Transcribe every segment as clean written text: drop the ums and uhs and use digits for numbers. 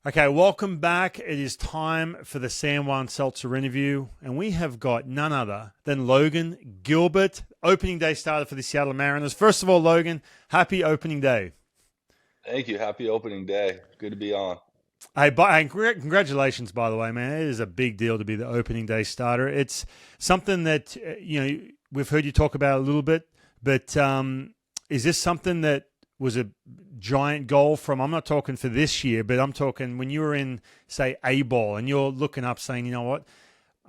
Okay, welcome back. It is time for the San Juan Seltzer interview, and we have got none other than Logan Gilbert, opening day starter for the Seattle Mariners. First of all, Logan, happy opening day. Thank you. Happy opening day. Good to be on. Congratulations, by the way, man. It is a big deal to be the opening day starter. It's something that we've heard you talk about a little bit, but is this something that was a giant goal from? I'm not talking for this year, but I'm talking when you were in, say, A ball, and you're looking up, saying, you know what,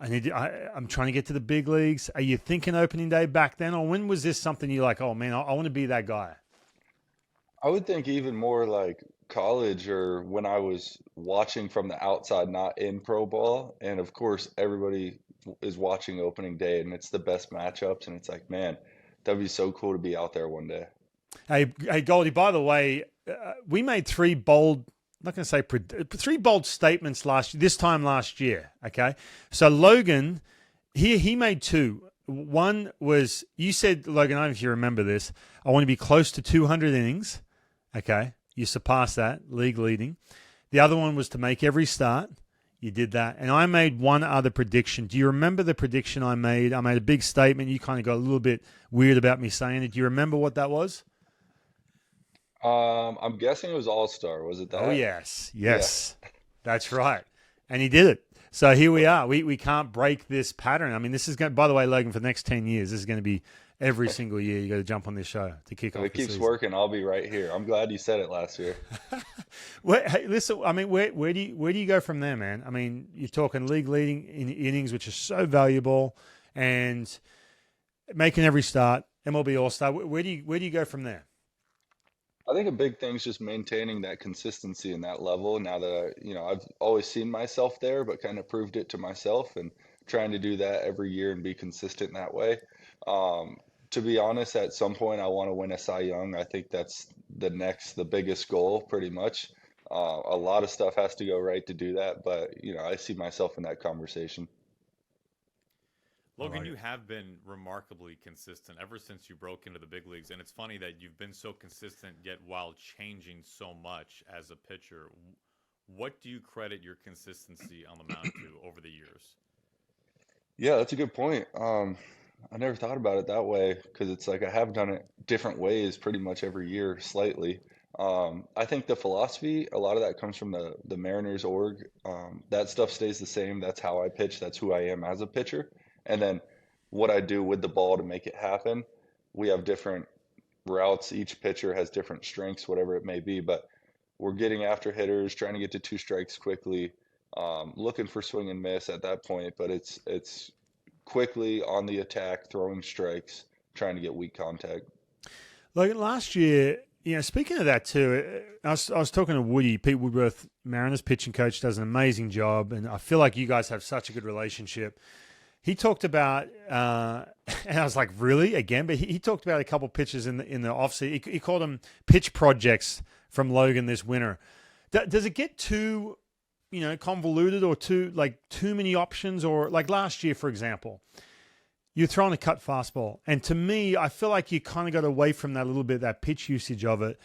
I'm trying to get to the big leagues. Are you thinking opening day back then, or when was this something you're like, oh man, I want to be that guy? I would think even more like college or when I was watching from the outside, not in pro ball. And of course, everybody is watching opening day and it's the best matchups. And it's like, man, that'd be so cool to be out there one day. Hey, Goldie. By the way, we made three bold. I'm not going to say three bold statements this time last year. Okay, so Logan, he made two. One was you said, Logan. I don't know if you remember this. I want to be close to 200 innings. Okay, you surpassed that, league leading. The other one was to make every start. You did that. And I made one other prediction. Do you remember the prediction I made? I made a big statement. You kind of got a little bit weird about me saying it. Do you remember what that was? I'm guessing it was All-Star. Was it Oh, that? yes. Yeah. Yes. That's right. And he did it. So here we are. We can't break this pattern. I mean, this is going, by the way, Logan, for the next 10 years, this is going to be every single year you got to jump on this show to kick If off it the keeps season. working, I'll be right here. I'm glad you said it last year. Hey, listen, I mean, where do you go from there, man? I mean, you're talking league leading in innings, which is so valuable, and making every start, MLB All Star. Where do you go from there? I think a big thing is just maintaining that consistency and that level. Now that I've always seen myself there, but kind of proved it to myself, and trying to do that every year and be consistent in that way. Um, to be honest, at some point, I want to win a Cy Young. I think that's the biggest goal, pretty much. A lot of stuff has to go right to do that, but I see myself in that conversation. I Logan, like you it. have been remarkably consistent ever since you broke into the big leagues. And it's funny that you've been so consistent, yet while changing so much as a pitcher. What do you credit your consistency on the mound to over the years? Yeah, that's a good point. I never thought about it that way because it's like I have done it different ways pretty much every year, slightly. I think the philosophy, a lot of that comes from the Mariners org. That stuff stays the same. That's how I pitch. That's who I am as a pitcher. And then what I do with the ball to make it happen. We have different routes. Each pitcher has different strengths, whatever it may be. But we're getting after hitters, trying to get to two strikes quickly, looking for swing and miss at that point. But it's quickly on the attack, throwing strikes, trying to get weak contact. Logan, last year, speaking of that too, I was talking to Woody, Pete Woodworth, Mariners pitching coach, does an amazing job, and I feel like you guys have such a good relationship. He talked about, and I was like, really again? But he talked about a couple pitches in the offseason. He called them pitch projects from Logan this winter. Does it get too, convoluted or too many options, or like last year, for example? You're throwing a cut fastball. And to me, I feel like you kind of got away from that a little bit, that pitch usage of it.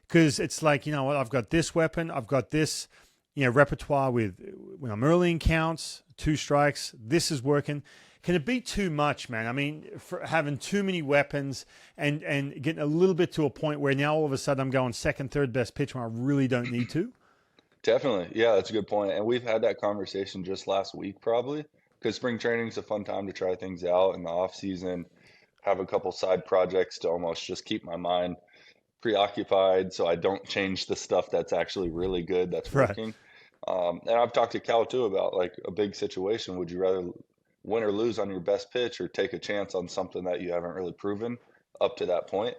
Because it's like, you know what, I've got this weapon, I've got this, repertoire with when I'm early in counts, two strikes, this is working. Can it be too much, man? I mean, for having too many weapons and getting a little bit to a point where now all of a sudden I'm going second, third best pitch when I really don't need to? Definitely. Yeah, that's a good point. And we've had that conversation just last week, probably, because spring training is a fun time to try things out in the off season, have a couple side projects to almost just keep my mind preoccupied so I don't change the stuff that's actually really good that's Right. working. And I've talked to Cal too about like a big situation. Would you rather win or lose on your best pitch or take a chance on something that you haven't really proven up to that point?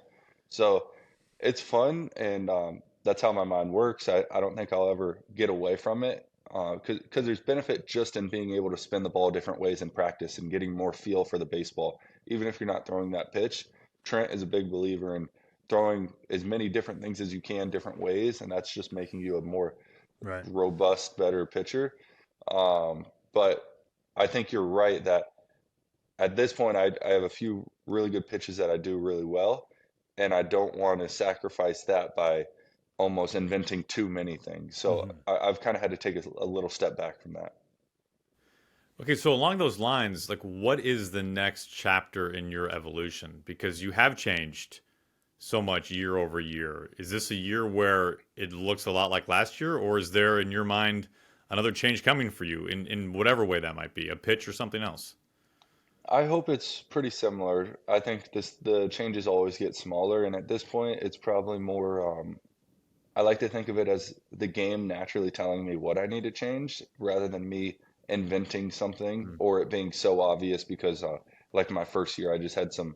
So it's fun, and that's how my mind works. I don't think I'll ever get away from it because there's benefit just in being able to spin the ball different ways in practice and getting more feel for the baseball, even if you're not throwing that pitch. Trent is a big believer in throwing as many different things as you can different ways, and that's just making you a more Right. robust, better pitcher. But I think you're right that at this point, I have a few really good pitches that I do really well, and I don't want to sacrifice that by almost inventing too many things. So I've kind of had to take a little step back from that. Okay, so along those lines, like what is the next chapter in your evolution? Because you have changed so much year over year. Is this a year where it looks a lot like last year, or is there in your mind another change coming for you in whatever way that might be, a pitch or something else? I hope it's pretty similar. I think the changes always get smaller, and at this point, it's probably more. I like to think of it as the game naturally telling me what I need to change rather than me inventing something Mm. or it being so obvious because like my first year I just had some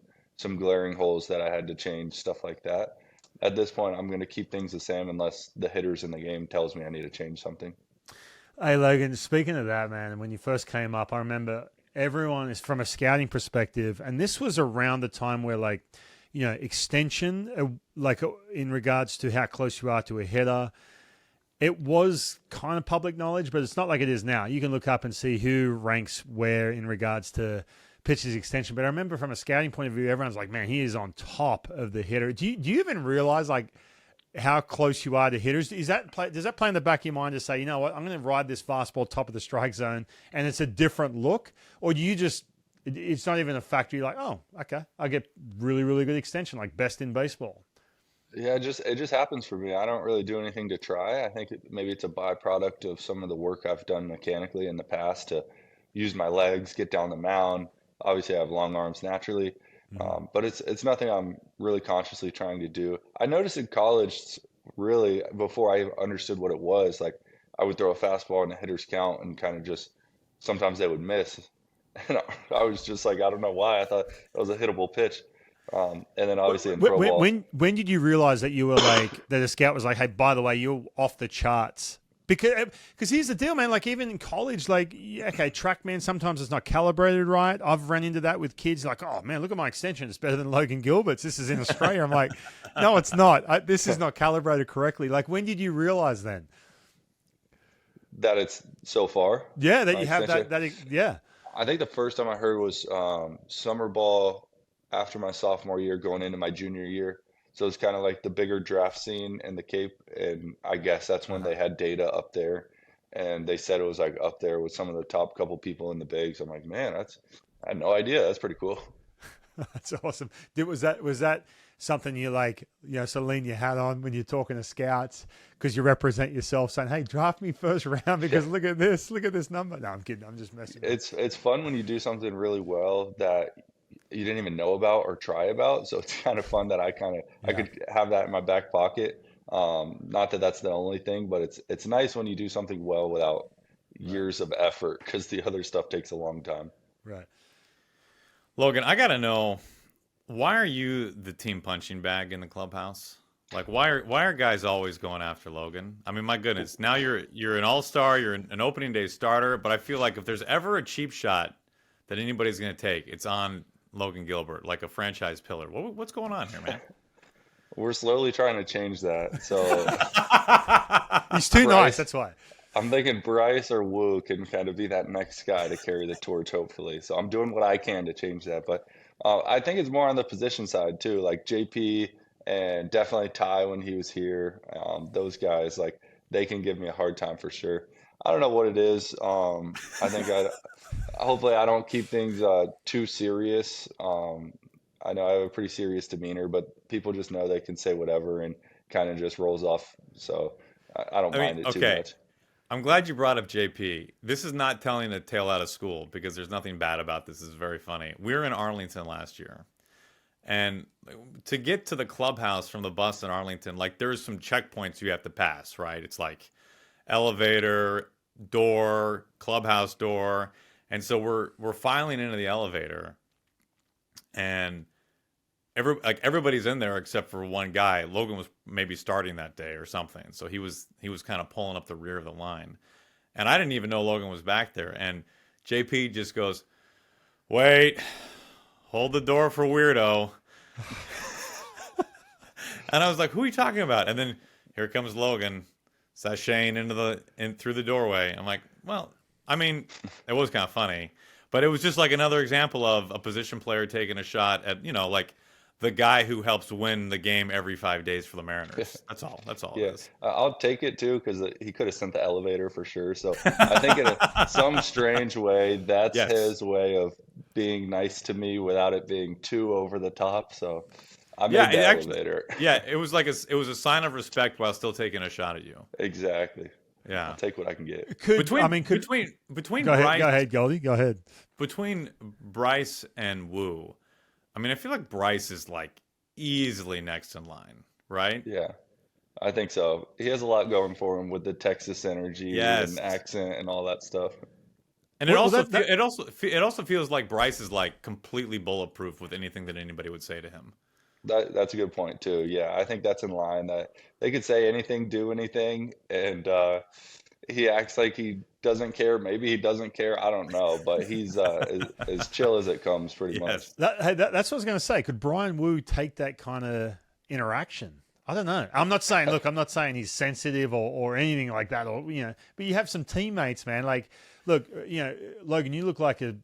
glaring holes that I had to change, stuff like that. At this point, I'm going to keep things the same unless the hitters in the game tells me I need to change something. Hey, Logan, speaking of that, man, when you first came up, I remember everyone is from a scouting perspective, and this was around the time where, like, extension, in regards to how close you are to a hitter, it was kind of public knowledge, but it's not like it is now. You can look up and see who ranks where in regards to pitcher's extension. But I remember from a scouting point of view, everyone's like, man, he is on top of the hitter. Do you even realize, like, how close you are to hitters? Does that play in the back of your mind to say, you know what, I'm going to ride this fastball top of the strike zone and it's a different look? Or do you just, it's not even a factor, you're like, oh, okay, I get really, really good extension, like best in baseball? Yeah, it just happens for me. I don't really do anything to try. I think maybe it's a byproduct of some of the work I've done mechanically in the past to use my legs, get down the mound. Obviously, I have long arms naturally, Mm-hmm. but it's nothing I'm really consciously trying to do. I noticed in college, really, before I understood what it was, like I would throw a fastball in the hitter's count and kind of just sometimes they would miss, and I was just like, I don't know why. I thought that was a hittable pitch. And then obviously in pro ball. When did you realize that you were like, that a scout was like, hey, by the way, you're off the charts? Because here's the deal, man. Like, even in college, like, yeah, okay, TrackMan, sometimes it's not calibrated right. I've run into that with kids like, oh, man, look at my extension. It's better than Logan Gilbert's. This is in Australia. I'm like, no, it's not. This is not calibrated correctly. Like, when did you realize then? That it's so far, Yeah, that my you have extension. yeah. I think the first time I heard was summer ball after my sophomore year, going into my junior year. So it's kind of like the bigger draft scene in the Cape, and I guess that's when Uh-huh. they had data up there, and they said it was like up there with some of the top couple people in the bigs. I'm like, man, I had no idea. That's pretty cool. That's awesome. Was that something you like, so lean your hat on when you're talking to scouts because you represent yourself saying, hey, draft me first round Yeah. because look at this number. No, I'm kidding. I'm just messing with It's fun when you do something really well that you didn't even know about or try about. So it's kind of fun that you. I Yeah. could have that in my back pocket. Not that that's the only thing, but it's nice when you do something well without Right. years of effort because the other stuff takes a long time. Right. Logan, I gotta know, why are you the team punching bag in the clubhouse? Like, why are guys always going after Logan? I mean, my goodness, now you're an all-star, you're an opening day starter, but I feel like if there's ever a cheap shot that anybody's gonna take, it's on Logan Gilbert, like a franchise pillar. What's going on here, man? We're slowly trying to change that. So He's too nice. Bryce, That's why. I'm thinking Bryce or Wu can kind of be that next guy to carry the torch, hopefully. So I'm doing what I can to change that. But I think it's more on the position side too, like JP and definitely Ty when he was here. Those guys, like they can give me a hard time for sure. I don't know what it is. I think hopefully I don't keep things too serious. I know I have a pretty serious demeanor, but people just know they can say whatever and kind of just rolls off. So I don't I mean, mind it too okay, much. I'm glad you brought up JP. This is not telling a tale out of school because there's nothing bad about this. It's very funny. We were in Arlington last year, and to get to the clubhouse from the bus in Arlington, like there's some checkpoints you have to pass, right? It's like elevator, door, clubhouse door. And so we're filing into the elevator, and everybody's in there except for one guy. Logan was maybe starting that day or something. So he was kind of pulling up the rear of the line. And I didn't even know Logan was back there. And JP just goes, "Wait, hold the door for weirdo." And I was like, "Who are you talking about?" And then here comes Logan sashaying in through the doorway. I'm like, "Well, I mean, it was kind of funny, but it was just like another example of a position player taking a shot at, like the guy who helps win the game every 5 days for the Mariners. That's all. That's all Yeah, it is. I'll take it too because he could have sent the elevator for sure. So I think in some strange way, that's Yes. his way of being nice to me without it being too over the top. So I Yeah, made the it actually. elevator. Yeah, it was like it was a sign of respect while still taking a shot at you. Exactly. I'll Yeah. take what I can get. Between Go ahead, Bryce Goldie, go ahead. between Bryce and Wu, I mean, I feel like Bryce is like easily next in line, right? Yeah, I think so. He has a lot going for him with the Texas energy and Yes. accent and all that stuff. And Well, that it also feels like Bryce is like completely bulletproof with anything that anybody would say to him. That's a good point too. Yeah, I think that's in line that they could say anything, do anything, and he acts like he doesn't care. Maybe he doesn't care. I don't know, but he's as chill as it comes, pretty much. Yes. That's what I was going to say. Could Brian Wu take that kind of interaction? I don't know. I'm not saying. Look, I'm not saying he's sensitive or anything like that. Or but you have some teammates, man. Like, look, Logan, you look like a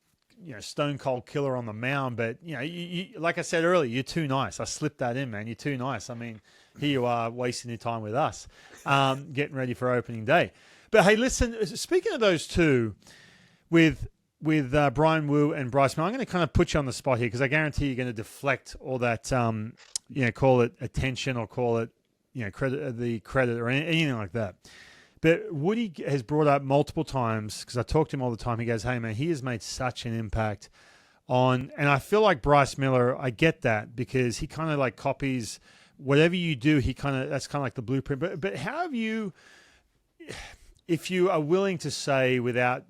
stone cold killer on the mound, but you like I said earlier, you're too nice. I slipped that in, man. You're too nice. I mean, here you are wasting your time with us, getting ready for opening day. But hey, listen. Speaking of those two, with Brian Wu and Bryce Miller, I'm going to kind of put you on the spot here because I guarantee you're going to deflect all that, call it attention or call it, credit or anything like that. But Woody has brought up multiple times because I talk to him all the time. He goes, "Hey man, he has made such an impact on," and I feel like Bryce Miller. I get that because he kind of like copies whatever you do. That's kind of like the blueprint. But how have you, if you are willing to say without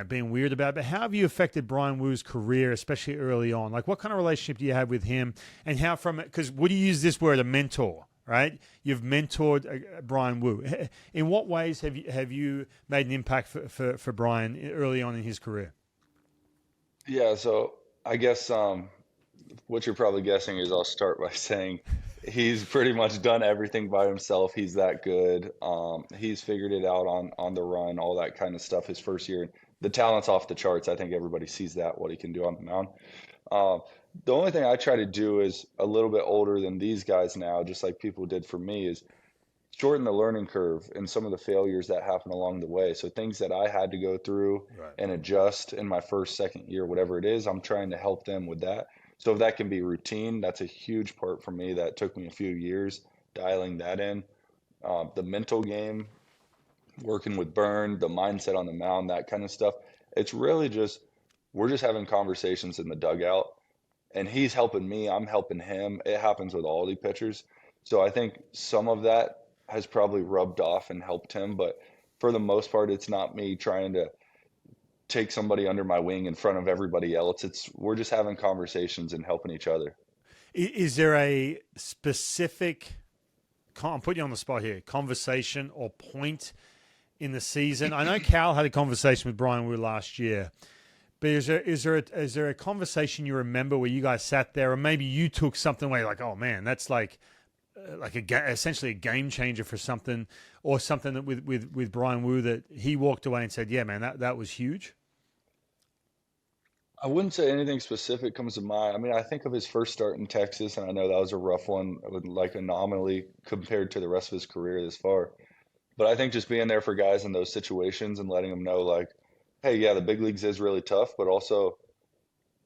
being weird about it, but how have you affected Brian Wu's career, especially early on? Like, what kind of relationship do you have with him, and how because Woody used this word, a mentor, right? You've mentored Brian Wu. In what ways have you made an impact for Brian early on in his career? Yeah, so I guess what you're probably guessing is I'll start by saying he's pretty much done everything by himself. He's that good. He's figured it out on the run, all that kind of stuff. His first year, the talent's off the charts. I think everybody sees that what he can do on the mound. Uh, the only thing I try to do is a little bit older than these guys now, just like people did for me, is shorten the learning curve and some of the failures that happen along the way. So things that I had to go through Right. and adjust in my first, second year, whatever it is, I'm trying to help them with that. So if that can be routine, that's a huge part for me. That took me a few years dialing that in. The mental game, working with Burn, the mindset on the mound, that kind of stuff. It's really just we're just having conversations in the dugout, and he's helping me, I'm helping him. It happens with all the pitchers. So I think some of that has probably rubbed off and helped him, but for the most part, it's not me trying to take somebody under my wing in front of everybody else. It's we're just having conversations and helping each other. Is there a specific, I'm putting you on the spot here, conversation or point in the season? I know Cal had a conversation with Brian Wu last year, but is there a conversation you remember where you guys sat there, or maybe you took something where you're like, oh man, that's like essentially a game changer for something, or something that with Brian Wu that he walked away and said, yeah, man, that was huge. I wouldn't say anything specific comes to mind. I mean, I think of his first start in Texas, and I know that was a rough one, with like anomaly compared to the rest of his career this far. But I think just being there for guys in those situations and letting them know, like, hey, yeah, the big leagues is really tough, but also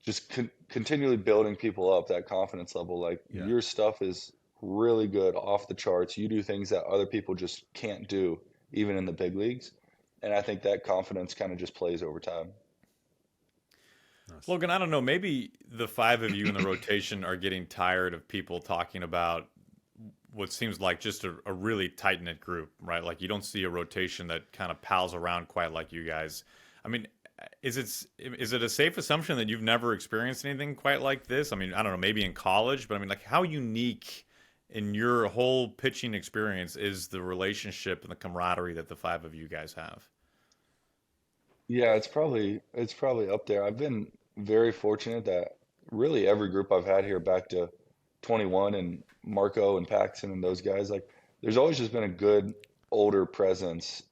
just continually building people up that confidence level. Like, Yeah. your stuff is really good, off the charts. You do things that other people just can't do, even in the big leagues. And I think that confidence kind of just plays over time. Nice. Logan, I don't know. Maybe the five of you in the rotation are getting tired of people talking about what seems like just a really tight knit group, right? Like, you don't see a rotation that kind of pals around quite like you guys. I mean, is it a safe assumption that you've never experienced anything quite like this? I mean, I don't know, maybe in college, but I mean, like, how unique in your whole pitching experience is the relationship and the camaraderie that the five of you guys have? Yeah, it's probably up there. I've been very fortunate that really every group I've had here back to 21 and Marco and Paxton and those guys, like there's always just been a good older presence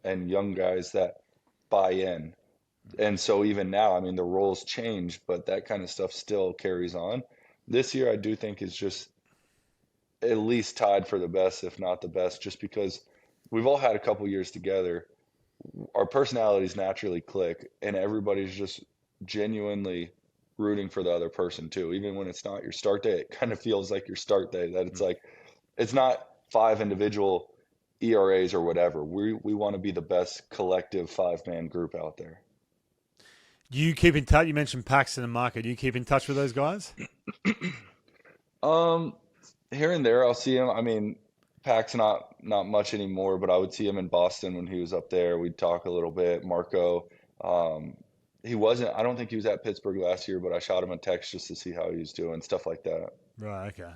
and young guys that buy in. And so even now, I mean, the roles change, but that kind of stuff still carries on. This year I do think is just at least tied for the best, if not the best, just because we've all had a couple years together. Our personalities naturally click, and everybody's just genuinely rooting for the other person too. Even when it's not your start day, it kind of feels like your start day. That it's like it's not five individual ERAs or whatever. We want to be the best collective five-man group out there. Do you keep in touch? You mentioned Paxton and Marco. Do you keep in touch with those guys? Here and there, I'll see him. I mean, Pac's not much anymore, but I would see him in Boston when he was up there. We'd talk a little bit. Marco, he wasn't. I don't think he was at Pittsburgh last year, but I shot him a text just to see how he was doing, stuff like that. Right. Okay.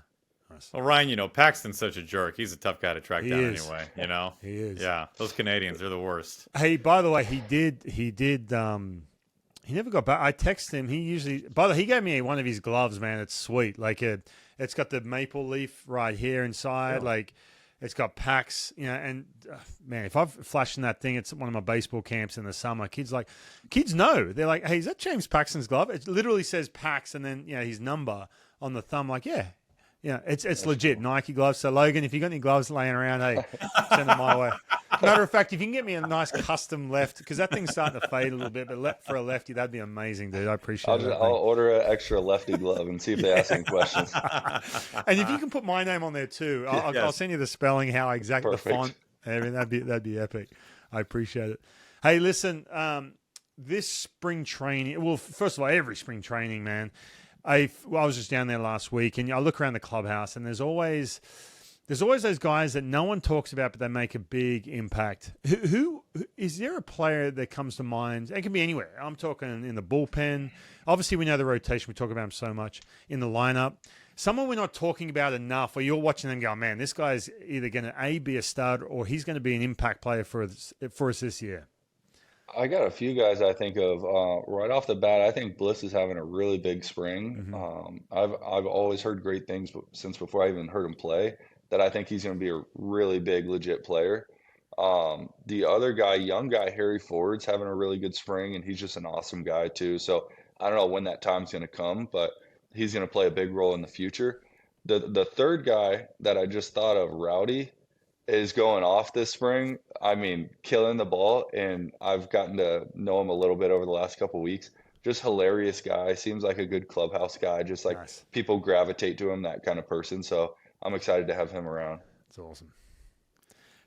Nice. Well, Ryan, Paxton's such a jerk. He's a tough guy to track down is. anyway. He is. Yeah, those Canadians, they're the worst. Hey, by the way, he did. He never got back. I texted him. By the way, he gave me one of his gloves, man. It's sweet. Like it's got the maple leaf right here inside. Yeah. Like it's got Pax, and man, if I've flashed in that thing, it's one of my baseball camps in the summer. Kids know. They're like, hey, is that James Paxton's glove? It literally says Pax and then, his number on the thumb. Like, yeah, it's legit. Cool. Nike gloves. So Logan, if you got any gloves laying around, hey, send them my way. Matter of fact, if you can get me a nice custom left, because that thing's starting to fade a little bit, but for a lefty, that'd be amazing, dude. I appreciate it. I'll order an extra lefty glove and see if they ask any questions. And if you can put my name on there too, I'll send you the spelling, how exactly the font, everything. That'd be epic. I appreciate it. Hey, listen, this spring training. Well, first of all, every spring training, man. I was just down there last week, and I look around the clubhouse, and there's always those guys that no one talks about, but they make a big impact. Who is there a player that comes to mind? It can be anywhere. I'm talking in the bullpen. Obviously, we know the rotation. We talk about him so much in the lineup. Someone we're not talking about enough, or you're watching them go, man, this guy's either going to be a stud or he's going to be an impact player for us this year. I got a few guys I think of right off the bat. I think Bliss is having a really big spring. Mm-hmm. I've always heard great things since before I even heard him play, that I think he's going to be a really big, legit player. The other guy, young guy, Harry Ford's having a really good spring, and he's just an awesome guy too. So I don't know when that time's going to come, but he's going to play a big role in the future. The third guy that I just thought of, Rowdy, is going off this spring. I mean, killing the ball, and I've gotten to know him a little bit over the last couple of weeks. Just hilarious guy. Seems like a good clubhouse guy. Just like Nice. People gravitate to him, that kind of person. So I'm excited to have him around. That's awesome.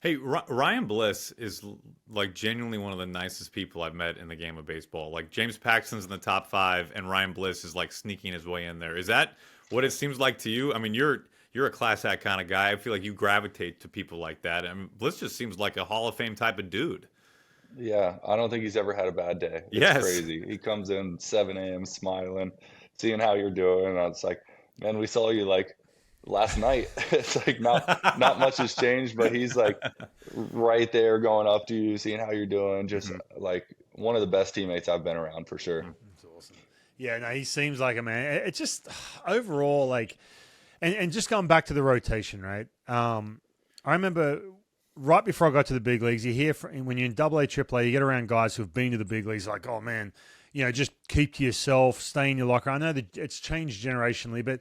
Hey, Ryan Bliss is like genuinely one of the nicest people I've met in the game of baseball. Like James Paxton's in the top 5, and Ryan Bliss is like sneaking his way in there. Is that what it seems like to you? I mean, you're a class act kind of guy. I feel like you gravitate to people like that. I mean, Bliss just seems like a Hall of Fame type of dude. Yeah, I don't think he's ever had a bad day. It's crazy. He comes in 7 a.m. smiling, seeing how you're doing. And it's like, man, we saw you like last night. It's like not much has changed, but he's like right there going up to you, seeing how you're doing. Just like one of the best teammates I've been around for sure. That's awesome. Yeah, no, he seems like a man. It's just overall like, and just going back to the rotation, right? I remember right before I got to the big leagues, you hear when you're in AA, AAA, you get around guys who've been to the big leagues, like, oh man, just keep to yourself, stay in your locker. I know that it's changed generationally, but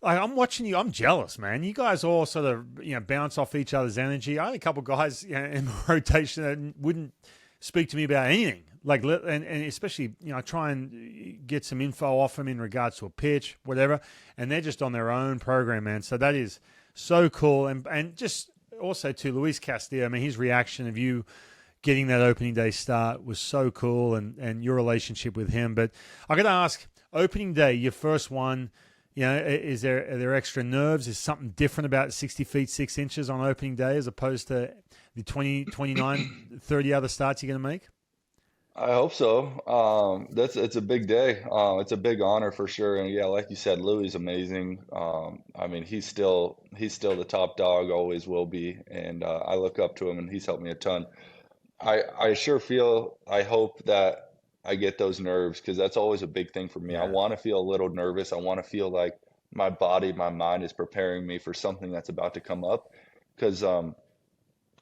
like, I'm watching you. I'm jealous, man. You guys all sort of, bounce off each other's energy. I had a couple of guys in my rotation that wouldn't speak to me about anything. Like, and especially, try and get some info off them in regards to a pitch, whatever. And they're just on their own program, man. So that is so cool. And just also to Luis Castillo, I mean, his reaction of you getting that opening day start was so cool, and your relationship with him. But I got to ask, opening day, your first one, are there extra nerves? Is something different about 60 feet, 6 inches on opening day as opposed to the 20, 29, 30 other starts you're going to make? I hope so. It's a big day. It's a big honor for sure. And yeah, like you said, Louis is amazing. I mean, he's still the top dog, always will be. And I look up to him, and he's helped me a ton. I hope that I get those nerves, because that's always a big thing for me. Yeah. I want to feel a little nervous. I want to feel like my body, my mind is preparing me for something that's about to come up, because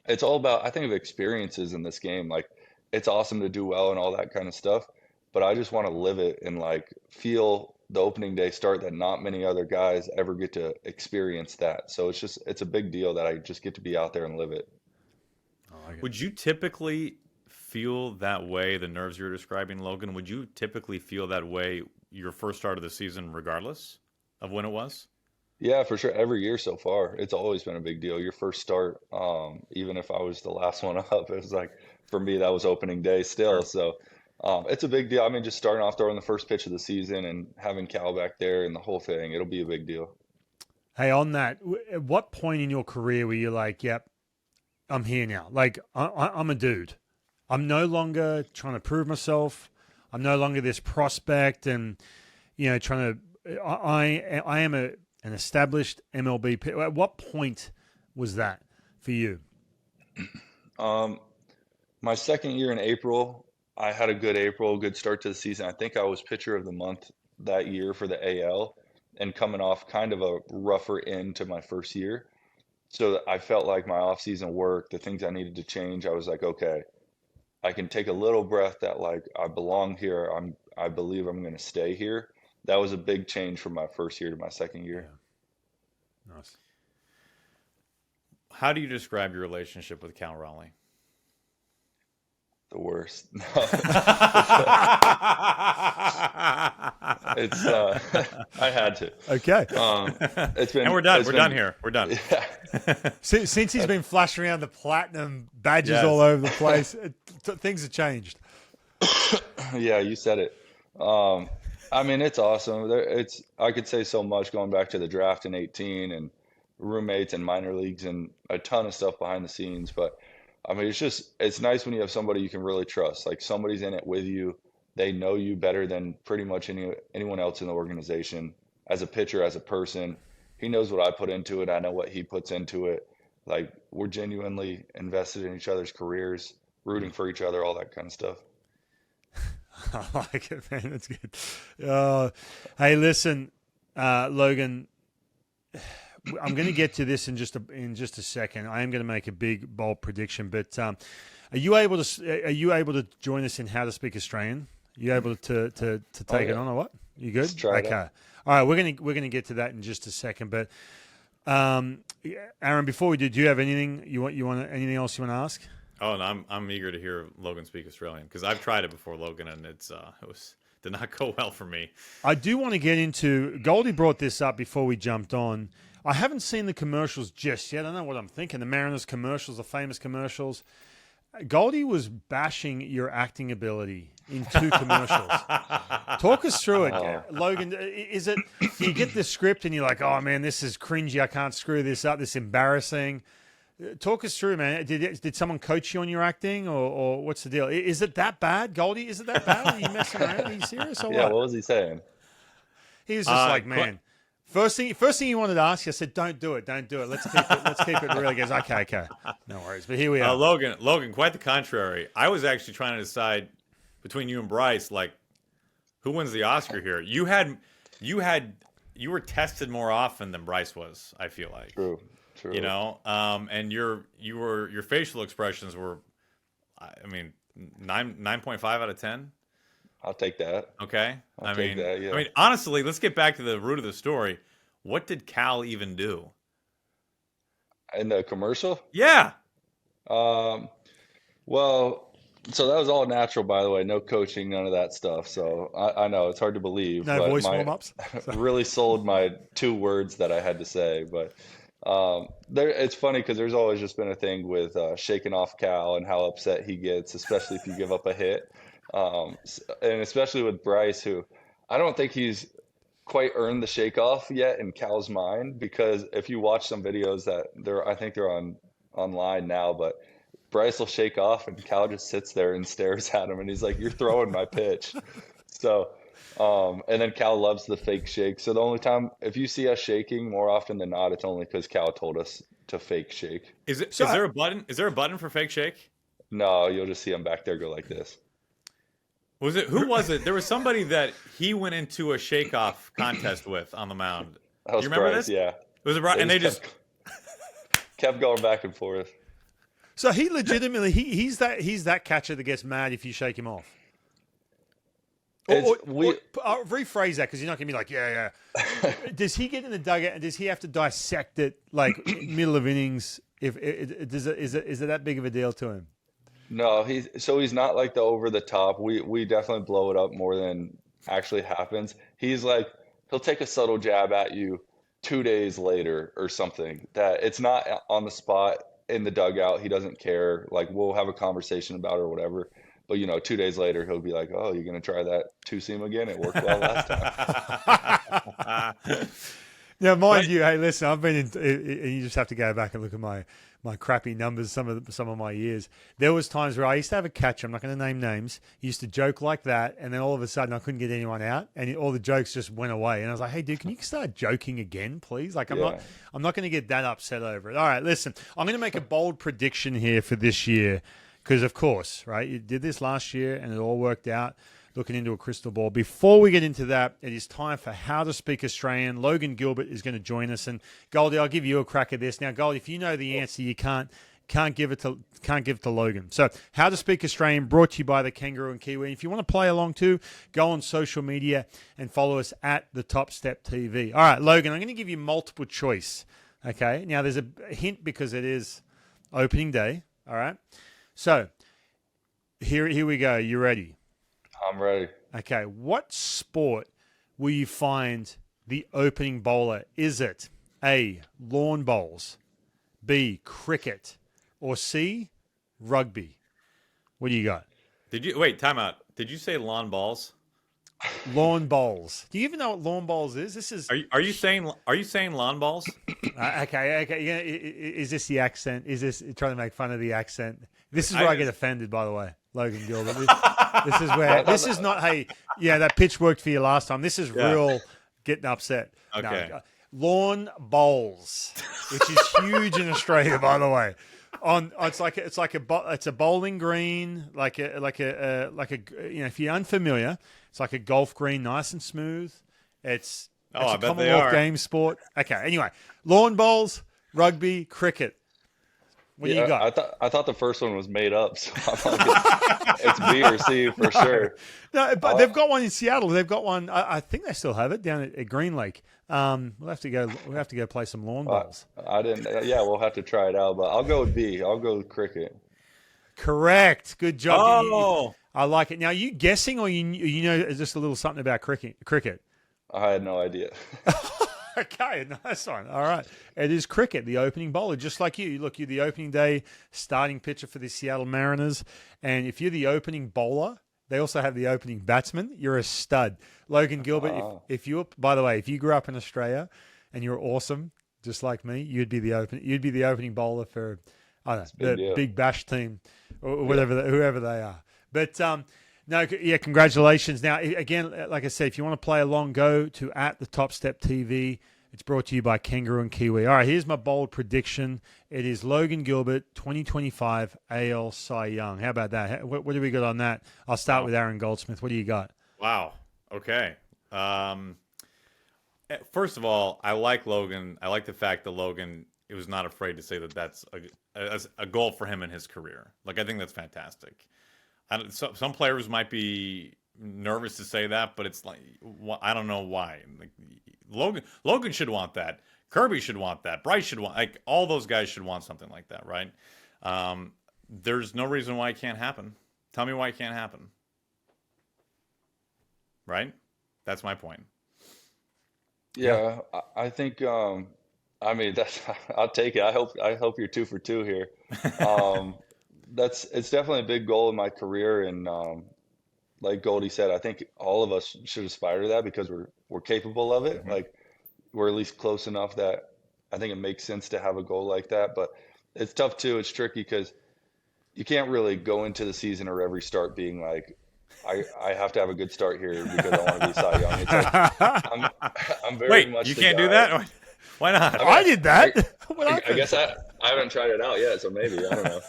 it's all about, I think, of experiences in this game. Like, it's awesome to do well and all that kind of stuff, but I just want to live it and like feel the opening day start that not many other guys ever get to experience that. So it's a big deal that I just get to be out there and live it. I like it. Would you typically feel that way, the nerves you're describing, Logan? Would you typically feel that way your first start of the season, regardless of when it was? Yeah, for sure. Every year so far, it's always been a big deal. Your first start, even if I was the last one up, it was like, for me, that was opening day still. Sure. So it's a big deal. I mean, just starting off throwing the first pitch of the season and having Cal back there and the whole thing, it'll be a big deal. Hey, on that, at what point in your career were you like, yep, I'm here now? Like, I'm a dude. I'm no longer trying to prove myself. I'm no longer this prospect and, trying to – I am an established MLB – at what point was that for you? My second year in April, I had a good start to the season. I think I was pitcher of the month that year for the AL and coming off kind of a rougher end to my first year. So I felt like my off-season work, the things I needed to change, I was like, okay, I can take a little breath that like I belong here. I believe I'm going to stay here. That was a big change from my first year to my second year. Yeah. Nice. How do you describe your relationship with Cal Raleigh? The worst. It's I had to. Okay. It's been And we're done. it's We're been- done here. We're done. Yeah. Since he's been flashing around the platinum badges Yes. all over the place, things have changed. Yeah, you said it. I mean, it's awesome. I could say so much going back to the draft in 18 and roommates and minor leagues and a ton of stuff behind the scenes. But I mean, it's nice when you have somebody you can really trust. Like somebody's in it with you. They know you better than pretty much anyone else in the organization. As a pitcher, as a person, he knows what I put into it. I know what he puts into it. Like we're genuinely invested in each other's careers, rooting for each other, all that kind of stuff. I like it, man. That's good. Hey, listen, Logan. I'm going to get to this in just a second. I am going to make a big bold prediction, but are you able to join us in How to Speak Australian? Are you able to take it on or what? You good? Let's try it okay. out. All right, we're gonna get to that in just a second, but Aaron, before we do you have anything anything else you want to ask? Oh, no, I'm eager to hear Logan speak Australian because I've tried it before, Logan, and it did not go well for me. I do want to get into. Goldie brought this up before we jumped on. I haven't seen the commercials just yet. I don't know what I'm thinking. The Mariners commercials, the famous commercials. Goldie was bashing your acting ability in 2 commercials. Talk us through it, Logan. Is it? Do you get the script and you're like, oh man, this is cringy. I can't screw this up. This is embarrassing. Talk us through, man. Did someone coach you on your acting, or what's the deal? Is it that bad, Goldie? Is it that bad? Are you messing around? Are you serious or Yeah, what? what was he saying? He was just like, man. First thing he wanted to ask you, I said, don't do it. Let's keep it real. He goes, okay. No worries. But here we are. Logan, quite the contrary. I was actually trying to decide between you and Bryce, like, who wins the Oscar here? You were tested more often than Bryce was, I feel like. True. You know, and your facial expressions were, I mean, 9.5 out of 10. I'll take that. Okay. I'll take that, yeah. I mean, honestly, let's get back to the root of the story. What did Cal even do? In the commercial? Yeah. Well, so that was all natural, by the way. No coaching, none of that stuff. So I know it's hard to believe. No but voice warm-ups? really sold my 2 words that I had to say. But it's funny because there's always just been a thing with shaking off Cal and how upset he gets, especially if you give up a hit. And especially with Bryce, who I don't think he's quite earned the shake off yet in Cal's mind, because if you watch some videos that I think they're online now, but Bryce will shake off and Cal just sits there and stares at him and he's like, you're throwing my pitch. So, and then Cal loves the fake shake. So the only time, if you see us shaking more often than not, it's only because Cal told us to fake shake. Is there a button? Is there a button for fake shake? No, you'll just see him back there go like this. Who was it? There was somebody that he went into a shake-off contest with on the mound. That was you remember Bryce, this? yeah. It was and they just kept going back and forth. So he legitimately he's that catcher that gets mad if you shake him off. I'll rephrase that because you're not going to be like, yeah. Does he get in the dugout and does he have to dissect it like middle of innings? Is it that big of a deal to him? No, he's not like the over the top. We definitely blow it up more than actually happens. He's like he'll take a subtle jab at you 2 days later or something that it's not on the spot in the dugout. He doesn't care. Like we'll have a conversation about it or whatever. But 2 days later he'll be like, "Oh, you're gonna try that two seam again? It worked well last time." Now, mind you, hey, listen, I've been in. You just have to go back and look at my crappy numbers, some of my years. There was times where I used to have a catcher. I'm not going to name names. He used to joke like that, and then all of a sudden I couldn't get anyone out, and all the jokes just went away. And I was like, "Hey, dude, can you start joking again, please? Like, I'm not going to get that upset over it." All right, listen, I'm going to make a bold prediction here for this year, because of course, right, you did this last year, and it all worked out. Looking into a crystal ball. Before we get into that, it is time for How to Speak Australian. Logan Gilbert is going to join us, and Goldie, I'll give you a crack at this. Now, Goldie, if you know the answer, you can't give it to Logan. So, How to Speak Australian, brought to you by the Kangaroo and Kiwi. If you want to play along too, go on social media and follow us at the Top Step TV. All right, Logan, I'm going to give you multiple choice. Okay, now there's a hint because it is opening day. All right, so here we go. You ready? I'm ready. Okay, what sport will you find the opening bowler? Is it A, lawn bowls, B, cricket, or C, rugby? What do you got? Time out. Did you say lawn balls? Lawn bowls. Do you even know what lawn bowls is? This is. Are you saying lawn balls? Okay. Yeah, is this the accent? Is this trying to make fun of the accent? This is where I get offended, by the way, Logan Gilbert. This is where this is not. Hey, yeah, that pitch worked for you last time. This is real getting upset. Okay. No, lawn bowls, which is huge in Australia, by the way. It's a bowling green, if you're unfamiliar, it's like a golf green, nice and smooth. It's a Commonwealth game sport. Okay, anyway, lawn bowls, rugby, cricket. What do you got? I thought the first one was made up, so I'm like, it's B or C for sure. No, but they've got one in Seattle. They've got one. I think they still have it down at Green Lake. We'll have to go play some lawn bowls. I didn't. Yeah, we'll have to try it out. But I'll go with B. I'll go with cricket. Correct. Good job. Oh, I like it. Now, are you guessing, or you know just a little something about cricket? I had no idea. Okay, nice one. All right. It is cricket, the opening bowler, just like you. Look, you're the opening day starting pitcher for the Seattle Mariners. And if you're the opening bowler, they also have the opening batsman. You're a stud. Logan Gilbert, if you grew up in Australia and you're awesome, just like me, you'd be the opening bowler for the Big Bash team or whoever they are. But congratulations. Now, again, like I said, if you want to play along, go to at the Top Step TV. It's brought to you by Kangaroo and Kiwi. All right, here's my bold prediction. It is Logan Gilbert, 2025 AL Cy Young. How about that? What do we got on that? I'll start with Aaron Goldsmith. What do you got? Wow. Okay. First of all, I like Logan. I like the fact that Logan was not afraid to say that that's a goal for him in his career. Like, I think that's fantastic. Some players might be nervous to say that, but it's like, I don't know why. Like, Logan should want that. Kirby should want that. Bryce should want, like, all those guys should want something like that, right? There's no reason why it can't happen. Tell me why it can't happen. Right? That's my point. Yeah, I think. I mean, I'll take it. I hope you're 2 for 2 here. It's definitely a big goal in my career, and like Goldie said, I think all of us should aspire to that because we're capable of it. Mm-hmm. Like, we're at least close enough that I think it makes sense to have a goal like that. But it's tough too. It's tricky because you can't really go into the season or every start being like, I have to have a good start here because I want to be Cy Young. It's like, I'm very much. You can't do that? Why not? I did that. I guess I haven't tried it out yet, so maybe, I don't know.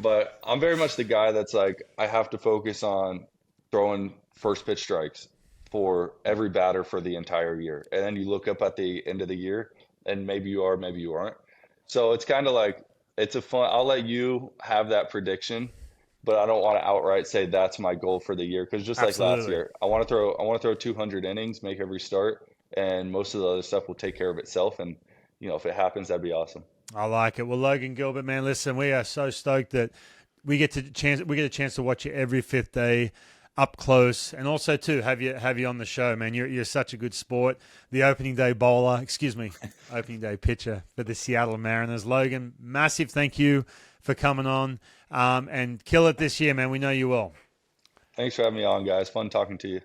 But I'm very much the guy that's like, I have to focus on throwing first pitch strikes for every batter for the entire year. And then you look up at the end of the year and maybe you are, maybe you aren't. So it's kind of like, I'll let you have that prediction but I don't want to outright say that's my goal for the year, because just like last Absolutely. year, I want to throw 200 innings, make every start, and most of the other stuff will take care of itself. And if it happens, that'd be awesome. I like it. Well, Logan Gilbert, man, listen, we are so stoked that we get a chance to watch you every fifth day up close, and also too have you on the show, man. You're such a good sport. The opening day pitcher for the Seattle Mariners. Logan, massive thank you for coming on, and kill it this year, man. We know you will. Thanks for having me on, guys. Fun talking to you.